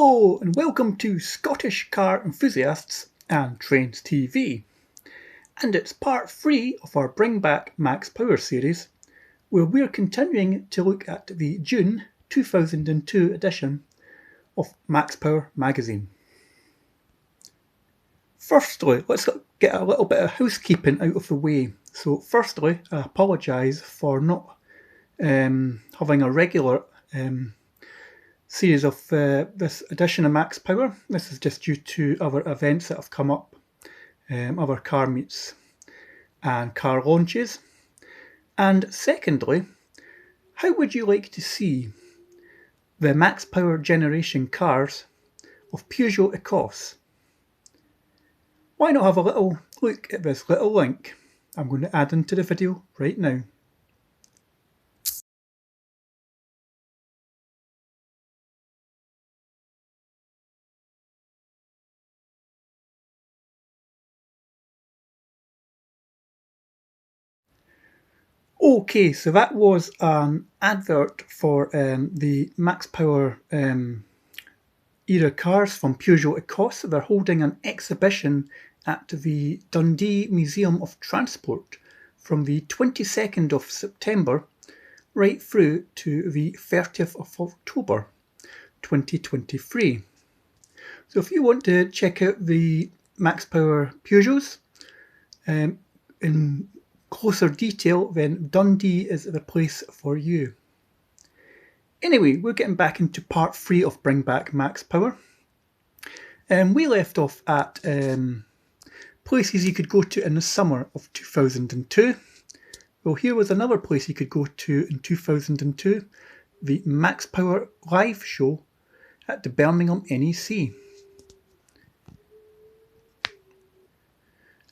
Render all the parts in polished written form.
Hello and welcome to Scottish Car Enthusiasts and Trains TV. And it's part 3 of our Bring Back Max Power series, where we're continuing to look at the June 2002 edition of Max Power magazine. Firstly, let's get a little bit of housekeeping out of the way. So firstly, I apologise for not having a regular series of this edition of Max Power. This is just due to other events that have come up, other car meets and car launches. And secondly, how would you like to see the Max Power generation cars of Peugeot Ecosse? Why not have a little look at this little link I'm going to add into the video right now. Okay, so that was an advert for the Max Power era cars from Peugeot Ecosse. They're holding an exhibition at the Dundee Museum of Transport from the 22nd of September right through to the 30th of October 2023. So if you want to check out the Max Power Peugeots in closer detail, then Dundee is the place for you. Anyway, we're getting back into part 3 of Bring Back Max Power. We left off at places you could go to in the summer of 2002. Well, here was another place you could go to in 2002, the Max Power live show at the Birmingham NEC.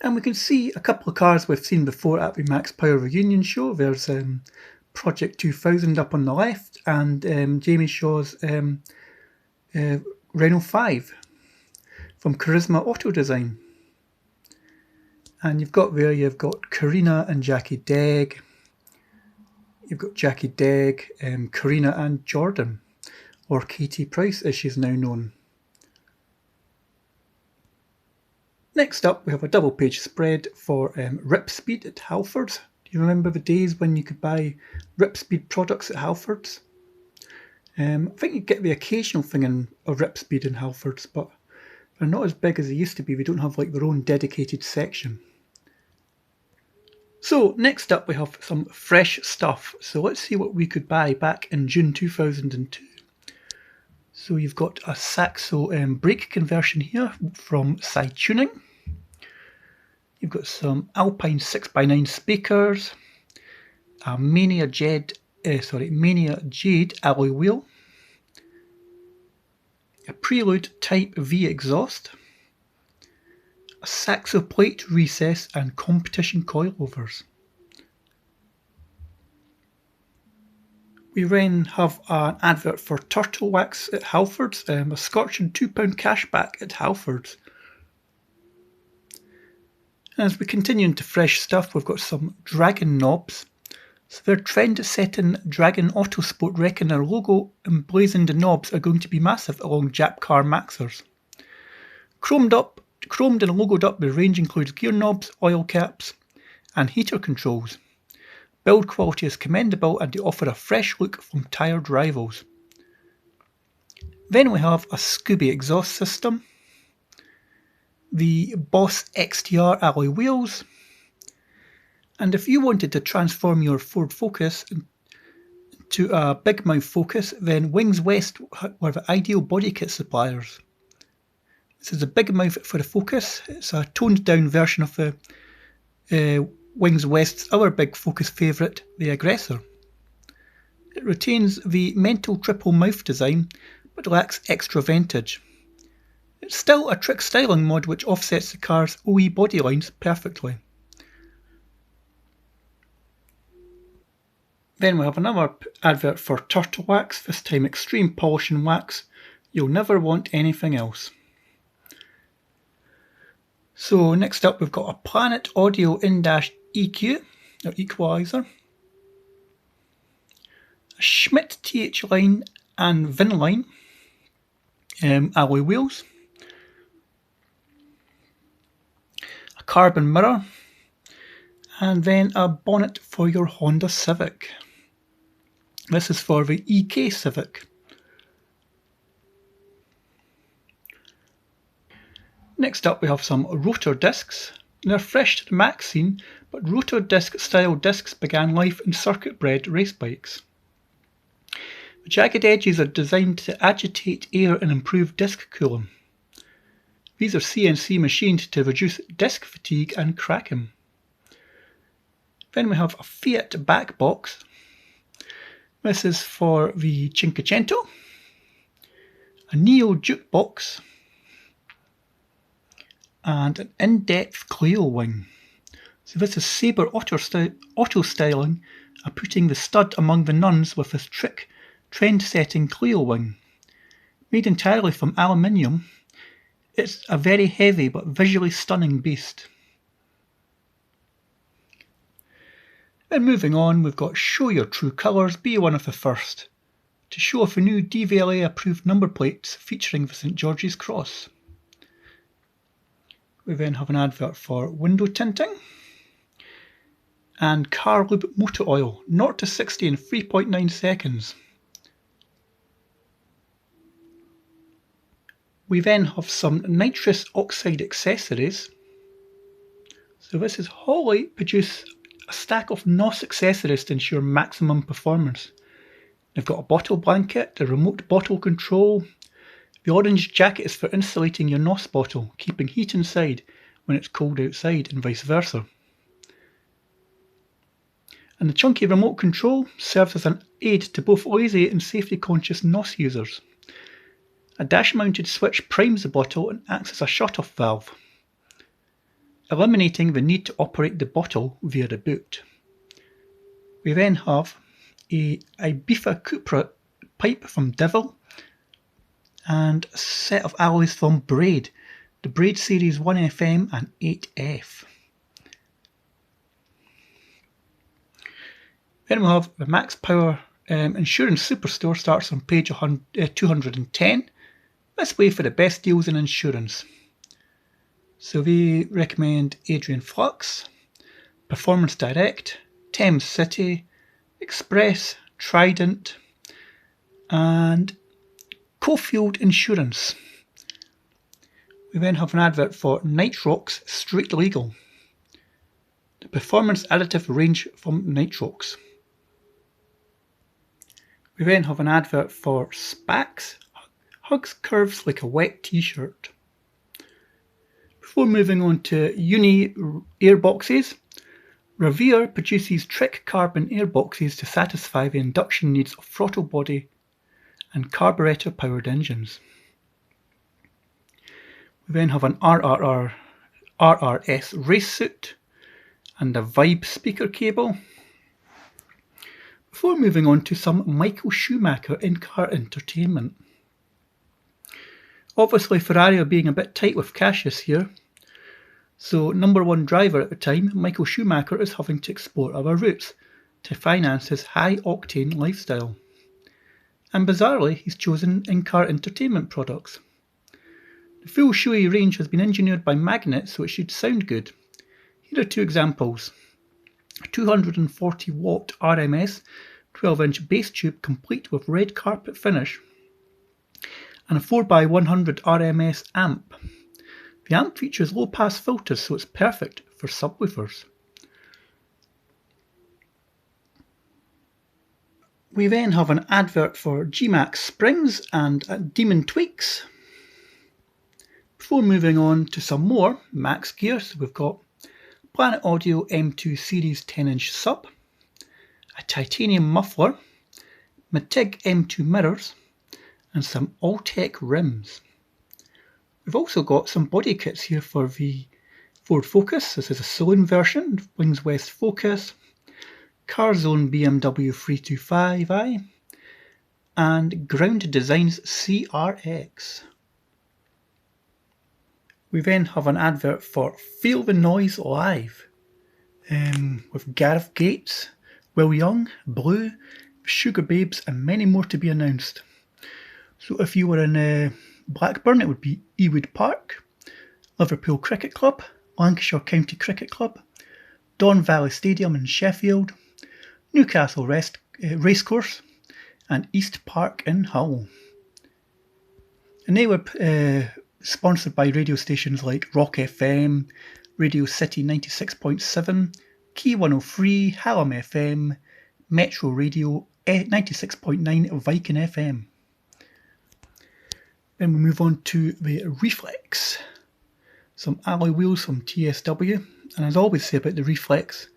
And we can see a couple of cars we've seen before at the Max Power reunion show. There's Project 2000 up on the left and Jamie Shaw's Renault 5 from Charisma Auto Design. And you've got Karina and Jackie Degg. You've got Jackie Degg, Karina and Jordan, or Katie Price as she's now known. Next up, we have a double page spread for Ripspeed at Halfords. Do you remember the days when you could buy Ripspeed products at Halfords? I think you get the occasional thing of Ripspeed in Halfords, but they're not as big as they used to be. They don't have like their own dedicated section. So next up we have some fresh stuff. So let's see what we could buy back in June 2002. So you've got a Saxo brake conversion here from Side Tuning. You've got some Alpine 6x9 speakers, a Mania Jade alloy wheel, a Prelude Type V exhaust, a Saxo plate recess and competition coilovers. We then have an advert for Turtle Wax at Halfords, a scorching £2 cashback at Halfords. As we continue into fresh stuff, we've got some Dragon knobs. So their trend-setting Dragon Autosport reckon their logo emblazoned the knobs are going to be massive along Jap car maxers. Chromed and logoed up, the range includes gear knobs, oil caps and heater controls. Build quality is commendable and they offer a fresh look from tired rivals. Then we have a Scooby exhaust system, the Boss XTR alloy wheels, and if you wanted to transform your Ford Focus into a big mouth Focus, then Wings West were the ideal body kit suppliers. This is a big mouth for the Focus. It's a toned down version of the Wings West's other big Focus favourite, the Aggressor. It retains the mental triple mouth design, but lacks extra ventage. It's still a trick styling mod which offsets the car's OE body lines perfectly. Then we have another advert for Turtle Wax, this time extreme polish and wax. You'll never want anything else. So next up we've got a Planet Audio in-dash EQ, or equalizer, a Schmidt TH line and VIN line, alloy wheels, a carbon mirror, and then a bonnet for your Honda Civic. This is for the EK Civic. Next up we have some rotor discs. They're fresh to the Mac scene, but rotor disc style discs began life in circuit bred race bikes. The jagged edges are designed to agitate air and improve disc cooling. These are CNC machined to reduce disc fatigue and cracking. Then we have a Fiat back box. This is for the Cinquecento, a Neo jukebox, and an in-depth Clio wing. So this is Sabre auto styling, putting the stud among the nuns with this trick trend-setting Clio wing. Made entirely from aluminium, it's a very heavy but visually stunning beast. Then moving on, we've got Show Your True Colours, Be One of the First, to show off the new DVLA approved number plates featuring the St George's Cross. We then have an advert for window tinting and car lube motor oil, 0 to 60 in 3.9 seconds. We then have some nitrous oxide accessories. So this is Holly produce a stack of NOS accessories to ensure maximum performance. They've got a bottle blanket, a remote bottle control. The orange jacket is for insulating your NOS bottle, keeping heat inside when it's cold outside and vice versa. And the chunky remote control serves as an aid to both lazy and safety conscious NOS users. A dash-mounted switch primes the bottle and acts as a shut-off valve, eliminating the need to operate the bottle via the boot. We then have a Ibiza Cupra pipe from Devil and a set of alloys from Braid, the Braid Series 1FM and 8F. Then we have the Max Power Insurance Superstore, starts on page 210. This way for the best deals in insurance. So we recommend Adrian Flux, Performance Direct, Thames City, Express, Trident, and Cofield Insurance. We then have an advert for Nitrox Street Legal, the performance additive range from Nitrox. We then have an advert for Spax, hugs curves like a wet t-shirt. Before moving on to Uni airboxes, Revere produces trick carbon airboxes to satisfy the induction needs of throttle body and carburetor powered engines. We then have an RRS race suit and a Vibe speaker cable. Before moving on to some Michael Schumacher in-car entertainment. Obviously Ferrari are being a bit tight with cash this year, so number one driver at the time, Michael Schumacher, is having to explore other routes to finance his high-octane lifestyle. And bizarrely, he's chosen in-car entertainment products. The full showy range has been engineered by Magnet, so it should sound good. Here are two examples. A 240-watt RMS 12-inch bass tube complete with red carpet finish, and a 4x100 RMS amp. The amp features low-pass filters, so it's perfect for subwoofers. We then have an advert for G-Max springs and Demon tweaks. Before moving on to some more Max gears, we've got Planet Audio M2 Series 10-inch sub, a titanium muffler, Matig M2 mirrors, and some Alltech rims. We've also got some body kits here for the Ford Focus. This is a saloon version, Wings West Focus, Carzone BMW 325i, and Ground Designs CRX. We then have an advert for Feel the Noise Live, with Gareth Gates, Will Young, Blue, Sugar Babes, and many more to be announced. So if you were in Blackburn, it would be Ewood Park. Liverpool Cricket Club, Lancashire County Cricket Club, Don Valley Stadium in Sheffield, Newcastle Racecourse, and East Park in Hull. And they were sponsored by radio stations like Rock FM, Radio City 96.7, Key 103, Hallam FM, Metro Radio 96.9, Viking FM. Then we move on to the Reflex. Some alloy wheels from TSW, and as I always say about the Reflex,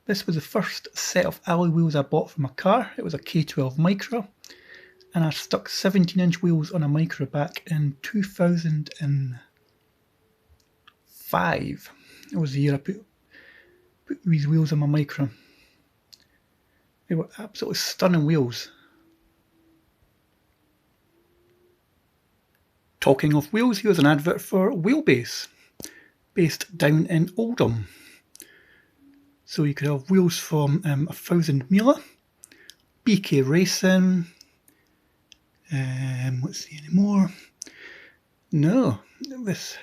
this was the first set of alloy wheels I bought for my car. It was a K12 Micra, and I stuck 17-inch wheels on a Micra back in 2005. It was the year I put these wheels on my Micra. They were absolutely stunning wheels. Talking of wheels, here's an advert for Wheelbase, based down in Oldham. So you could have wheels from 1000 Mila, BK Racing, let's see any more. No, this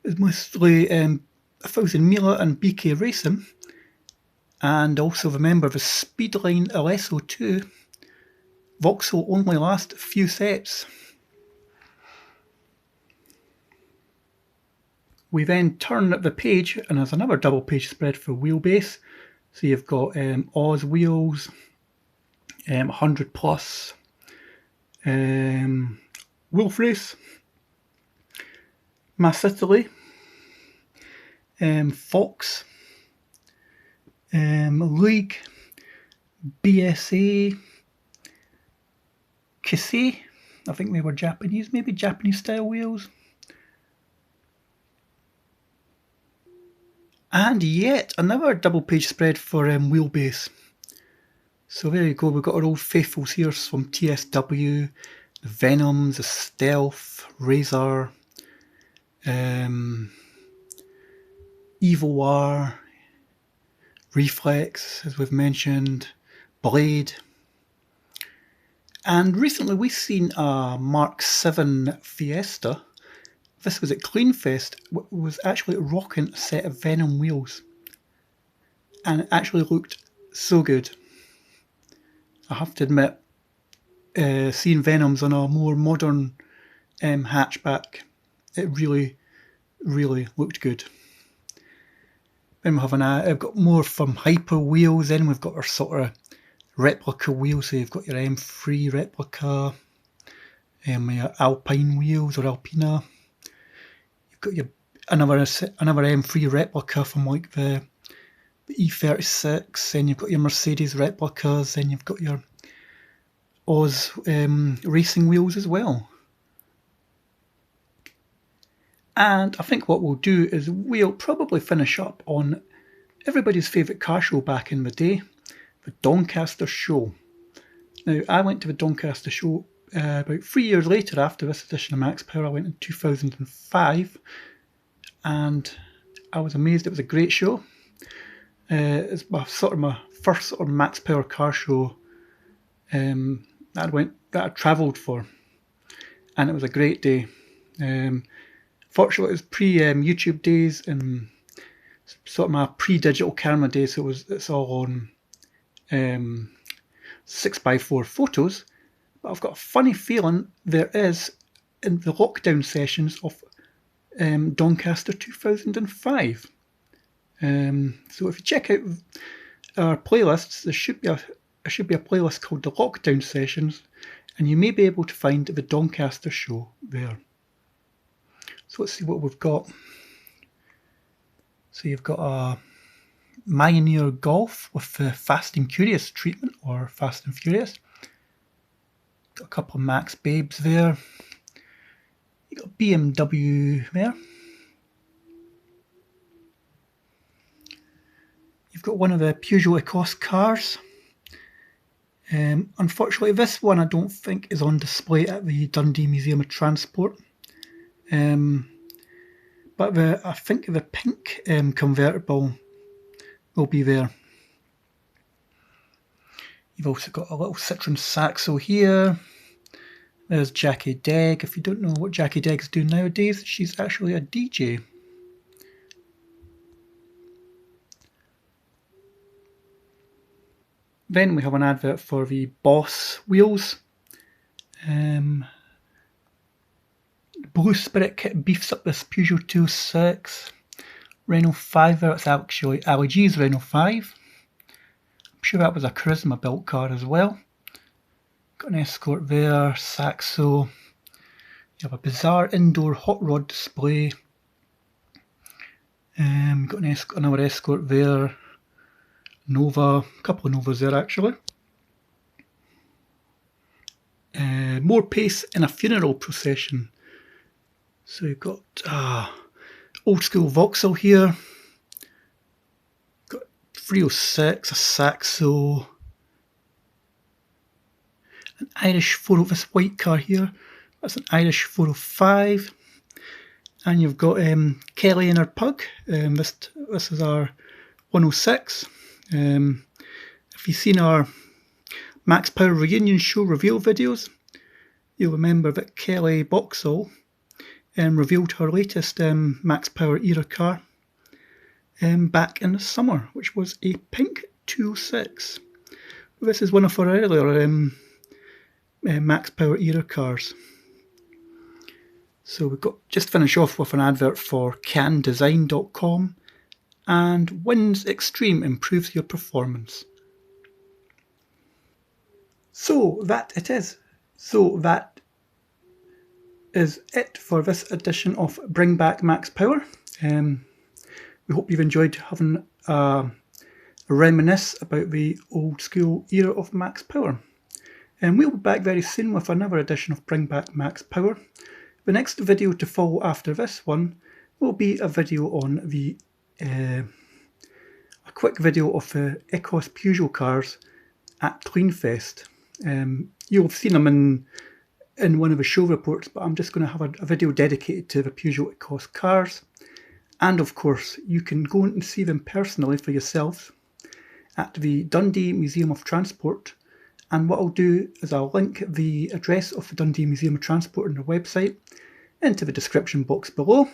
is mostly 1000 Mila and BK Racing, and also remember the Speedline Alesso 2. Vauxhall only last a few sets. We then turn the page and there's another double page spread for Wheelbase. So you've got Oz wheels, 100 plus, Wolf Race, Mass Italy, Fox, League, BSA, Kisei, I think they were Japanese, maybe Japanese style wheels. And yet another double page spread for Wheelbase. So there you go, we've got our old faithfuls here from TSW, the Venoms, the Stealth, Razor, Evil R, Reflex, as we've mentioned, Blade. And recently we've seen a Mark 7 Fiesta. This was at Cleanfest, was actually rocking a set of Venom wheels. And it actually looked so good. I have to admit, seeing Venoms on a more modern hatchback, it really, really looked good. Then we have I've got more from Hyper wheels, then we've got our sort of replica wheels, so you've got your M3 replica, your Alpine wheels or Alpina. Got your another M3 replica from like the E36, then you've got your Mercedes replicas, then you've got your Oz racing wheels as well. And I think what we'll do is we'll probably finish up on everybody's favourite car show back in the day, the Doncaster Show. Now, I went to the Doncaster Show about 3 years later after this edition of Max Power. I went in 2005 and I was amazed. It was a great show. It's my first sort of Max Power car show that I travelled for, and it was a great day. Fortunately, it was pre-YouTube days and sort of my pre-digital camera days, so it's all on 6x4 photos. But I've got a funny feeling there is in the lockdown sessions of Doncaster 2005. So if you check out our playlists, there should be a playlist called the Lockdown Sessions, and you may be able to find the Doncaster Show there. So let's see what we've got. So you've got a Mioneer Golf with the Fast and Curious treatment, or Fast and Furious. Got a couple of Max Babes there. You got BMW there. You've got one of the Peugeot Ecosse cars. Unfortunately, this one I don't think is on display at the Dundee Museum of Transport. But I think the pink convertible will be there. You've also got a little Citroen Saxo here. There's Jackie Degg. If you don't know what Jackie Degg's doing nowadays, she's actually a DJ. Then we have an advert for the Boss wheels. Blue Spirit kit beefs up this Peugeot 206. Renault 5 there, it's actually Ali G's Renault 5. I'm sure that was a Charisma built car as well. Got an Escort there, Saxo. You have a bizarre indoor hot rod display. Got another Escort there. Nova, a couple of Novas there actually. More pace in a funeral procession. So you've got old school Vauxhall here. Got 306, a Saxo. An Irish 405, this white car here. That's an Irish 405. And you've got Kelly and her pug. This is our 106. If you've seen our Max Power reunion show reveal videos, you'll remember that Kelly Boxall revealed her latest Max Power era car back in the summer, which was a pink 206. This is one of her earlier Max Power era cars. So we've got just finished off with an advert for candesign.com and Winds Extreme improves your performance. So that it is. So that is it for this edition of Bring Back Max Power. We hope you've enjoyed having a reminisce about the old school era of Max Power. And we'll be back very soon with another edition of Bring Back Max Power. The next video to follow after this one will be a video on the a quick video of the Ecosse Peugeot cars at Cleanfest. You'll have seen them in one of the show reports, but I'm just going to have a video dedicated to the Peugeot Ecosse cars. And of course, you can go and see them personally for yourselves at the Dundee Museum of Transport. And what I'll do is I'll link the address of the Dundee Museum of Transport on their website into the description box below.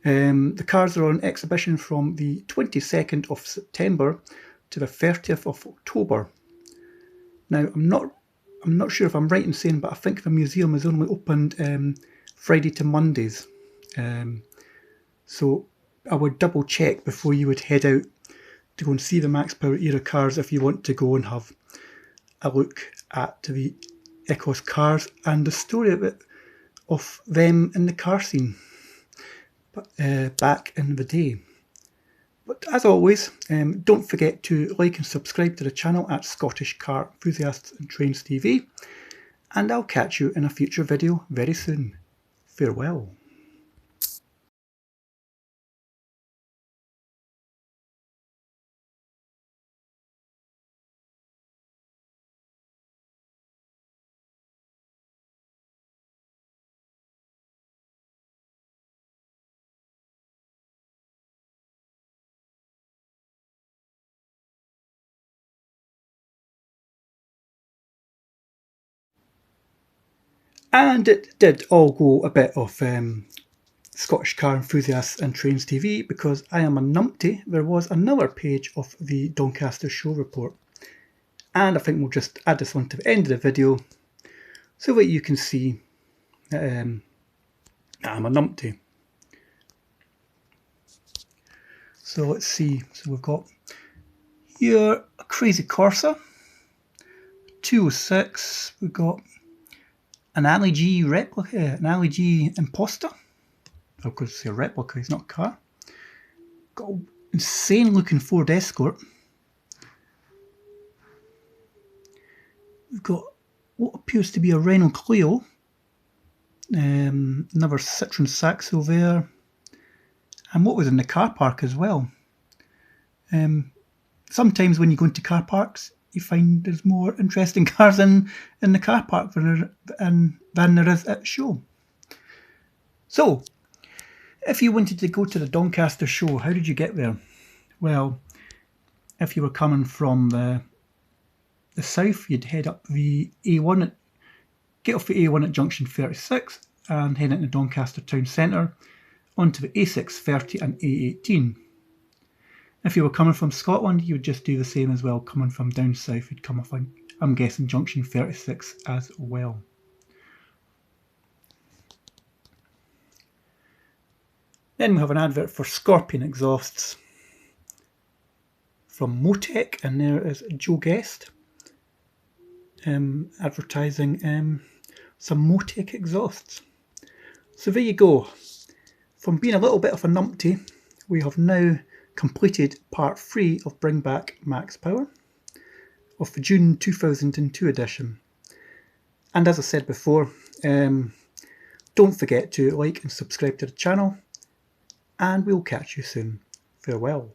The cars are on exhibition from the 22nd of September to the 30th of October. Now, I'm not sure if I'm right in saying, but I think the museum is only opened Friday to Mondays. So I would double check before you would head out to go and see the Max Power era cars if you want to go and have a look at the Ecosse cars and the story of them in the car scene back in the day. But as always, don't forget to like and subscribe to the channel at Scottish Car Enthusiasts and Trains TV, and I'll catch you in a future video very soon. Farewell. And it did all go a bit of Scottish Car Enthusiasts and Trains TV because I am a numpty. There was another page of the Doncaster Show report. And I think we'll just add this one to the end of the video so that you can see that I'm a numpty. So let's see. So we've got here a Crazy Corsa, 206. We've got an Ali G replica, an Ali G Imposter. Of course, it's a replica, it's not a car. Got an insane looking Ford Escort. We've got what appears to be a Renault Clio. Another Citroen Saxo there. And what was in the car park as well. Sometimes when you go into car parks, you find there's more interesting cars in the car park than there is at show. So, if you wanted to go to the Doncaster Show, how did you get there? Well, if you were coming from the south, you'd head up the A1 at get off the A1 at junction 36 and head into Doncaster town centre onto the A630 and A18. If you were coming from Scotland, you would just do the same as well. Coming from down south, you'd come off, I'm guessing, junction 36 as well. Then we have an advert for Scorpion exhausts from Motec, and there is Joe Guest advertising some Motec exhausts. So there you go. From being a little bit of a numpty, we have now completed part 3 of Bring Back Max Power of the June 2002 edition. And as I said before, don't forget to like and subscribe to the channel, and we'll catch you soon. Farewell.